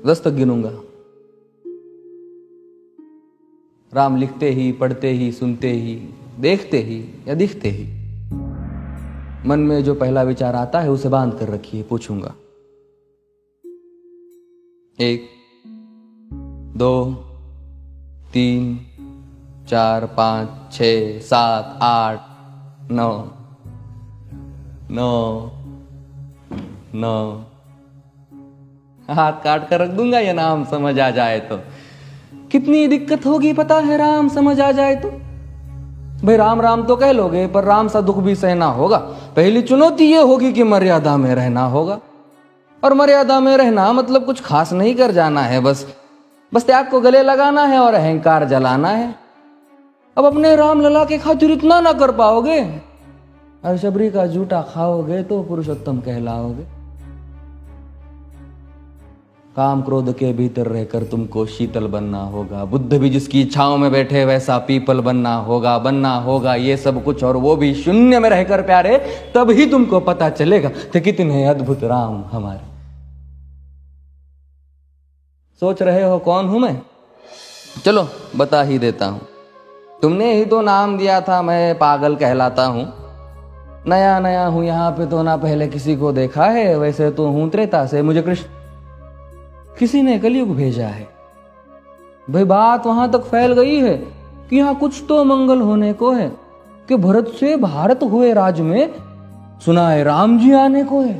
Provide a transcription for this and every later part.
10 तक गिनूंगा। राम लिखते ही, पढ़ते ही, सुनते ही, देखते ही या दिखते ही मन में जो पहला विचार आता है उसे बांध कर रखिए। पूछूंगा 1 2 3 4 5 6 7 8 9 9 9। हाथ काट कर रख दूंगा ये नाम समझ आ जाए तो। कितनी दिक्कत होगी पता है राम समझ आ जाए तो। भाई राम राम तो कह लोगे पर राम सा दुख भी सहना होगा। पहली चुनौती ये होगी कि मर्यादा में रहना होगा। और मर्यादा में रहना मतलब कुछ खास नहीं कर जाना है, बस त्याग को गले लगाना है और अहंकार जलाना है। अब अपने राम लला के खातिर इतना ना कर पाओगे और शबरी का जूठा खाओगे तो पुरुषोत्तम कहलाओगे। काम क्रोध के भीतर रहकर तुमको शीतल बनना होगा। बुद्ध भी जिसकी इच्छाओं में बैठे वैसा पीपल बनना होगा ये सब कुछ, और वो भी शून्य में रहकर प्यारे। तभी तुमको पता चलेगा कि कितने अद्भुत राम हमारे। सोच रहे हो कौन हूं मैं? चलो बता ही देता हूं। तुमने ही तो नाम दिया था मैं पागल कहलाता हूं। नया नया हूं यहाँ पे तो ना पहले किसी को देखा है। वैसे तो हूं त्रेता से, मुझे कृष्ण किसी ने कलयुग भेजा है। भाई बात वहां तक फैल गई है कि यहाँ कुछ तो मंगल होने को है कि भरत से भारत हुए राज में सुना है राम जी आने को है।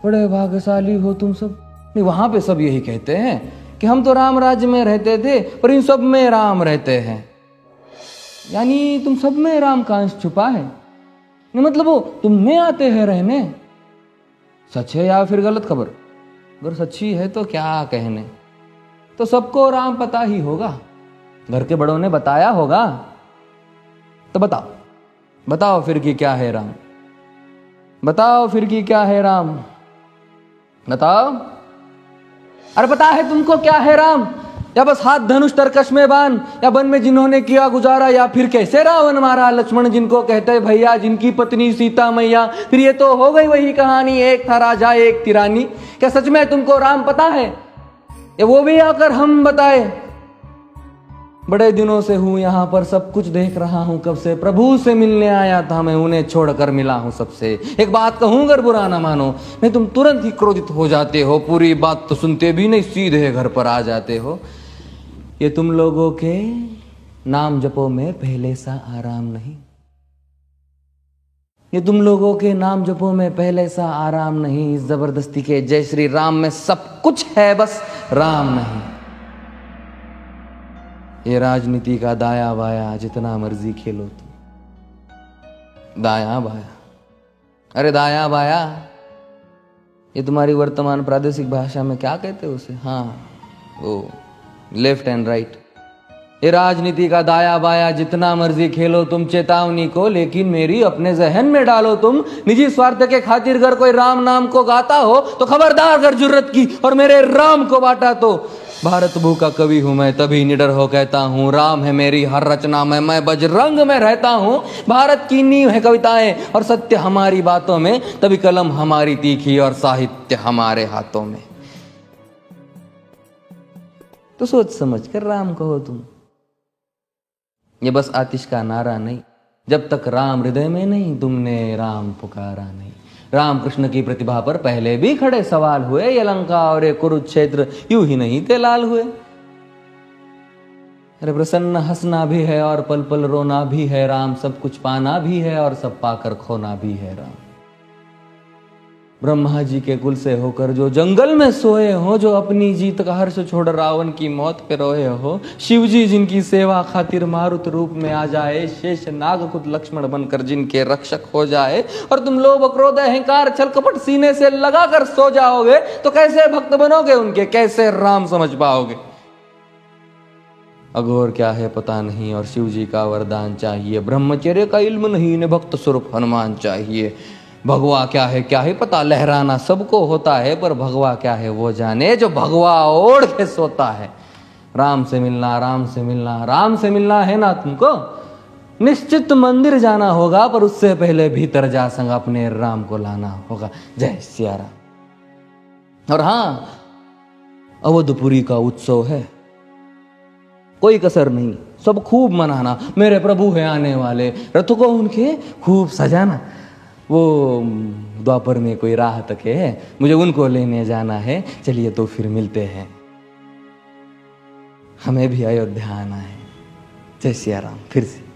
बड़े भाग्यशाली हो तुम सब। नहीं, वहां पे सब यही कहते हैं कि हम तो राम राज्य में रहते थे पर इन सब में राम रहते हैं। यानी तुम सब में राम का अंश छुपा है। नहीं मतलब वो तुम में आते हैं रहने। सच है या फिर गलत खबर? अगर सच्ची है तो क्या कहने। तो सबको राम पता ही होगा, घर के बड़ों ने बताया होगा। तो बताओ फिर कि क्या है राम। बताओ फिर कि क्या है राम। बताओ। अरे पता है तुमको क्या है राम? या बस हाथ धनुष तरकश में बांध, या वन में जिन्होंने किया गुजारा, या फिर कैसे रावण मारा लक्ष्मण जिनको कहते भैया, जिनकी पत्नी सीता मैया। फिर ये तो हो गई वही कहानी, एक था राजा एक थी रानी। क्या सच में तुमको राम पता है? या वो भी आकर हम बताए? बड़े दिनों से हूं यहां पर, सब कुछ देख रहा हूं कब से। प्रभु से मिलने आया था मैं, उन्हें छोड़कर मिला हूं सबसे। एक बात कहूं अगर बुरा ना मानो, नहीं तुम तुरंत ही क्रोधित हो जाते हो। पूरी बात तो सुनते भी नहीं, सीधे घर पर आ जाते हो। ये तुम लोगों के नाम जपो में पहले सा आराम नहीं। ये तुम लोगों के नाम जपो में पहले सा आराम नहीं। इस जबरदस्ती के जय श्री राम में सब कुछ है, बस राम नहीं। ये राजनीति का दाया बाया जितना मर्जी खेलो तुम। दाया बाया, अरे दाया बाया ये तुम्हारी वर्तमान प्रादेशिक भाषा में क्या कहते हो उसे? हाँ वो लेफ्ट एंड राइट। ये राजनीति का दाया बाया जितना मर्जी खेलो तुम चेतावनी को, लेकिन मेरी अपने जहन में डालो तुम। निजी स्वार्थ के खातिर अगर कोई राम नाम को गाता हो तो खबरदार अगर जुर्रत की और मेरे राम को बांटा तो। भारत भू का कवि हूं मैं, तभी निडर हो कहता हूं राम है मेरी हर रचना में, मैं बजरंग में रहता हूं। भारत की नींव है कविताएं और सत्य हमारी बातों में, तभी कलम हमारी तीखी और साहित्य हमारे हाथों में। तो सोच समझ कर राम कहो तुम। ये बस आतिश का नारा नहीं, जब तक राम हृदय में नहीं तुमने राम पुकारा नहीं। राम कृष्ण की प्रतिभा पर पहले भी खड़े सवाल हुए। ये लंका और ये कुरुक्षेत्र यूं ही नहीं थे लाल हुए। अरे प्रसन्न हंसना भी है और पल पल रोना भी है राम। सब कुछ पाना भी है और सब पाकर खोना भी है राम। ब्रह्मा जी के कुल से होकर जो जंगल में सोए हो, जो अपनी जीत का हर्ष छोड़ रावण की मौत पे रोए हो। शिव जी जिनकी सेवा खातिर मारुत रूप में आ जाए, शेष नाग खुद लक्ष्मण बनकर जिनके रक्षक हो जाए। और तुम लोभ क्रोध अहंकार छल कपट सीने से लगाकर सो जाओगे तो कैसे भक्त बनोगे उनके, कैसे राम समझ पाओगे? अघोर क्या है पता नहीं और शिव जी का वरदान चाहिए। ब्रह्मचर्य का इल्म नहीं, इन्हें भक्त स्वरूप हनुमान चाहिए। भगवा क्या है पता, लहराना सबको होता है पर भगवा क्या है वो जाने जो भगवा ओढ़ के सोता है। राम से मिलना, राम से मिलना, राम से मिलना है ना तुमको? निश्चित मंदिर जाना होगा पर उससे पहले भीतर जा संग अपने राम को लाना होगा। जय सिया राम। और हाँ, अवधपुरी का उत्सव है, कोई कसर नहीं, सब खूब मनाना। मेरे प्रभु है आने वाले, रथ को उनके खूब सजाना। वो द्वापर में कोई राह तके है, मुझे उनको लेने जाना है। चलिए तो फिर मिलते हैं, हमें भी अयोध्या आना है। जय सिया राम। फिर से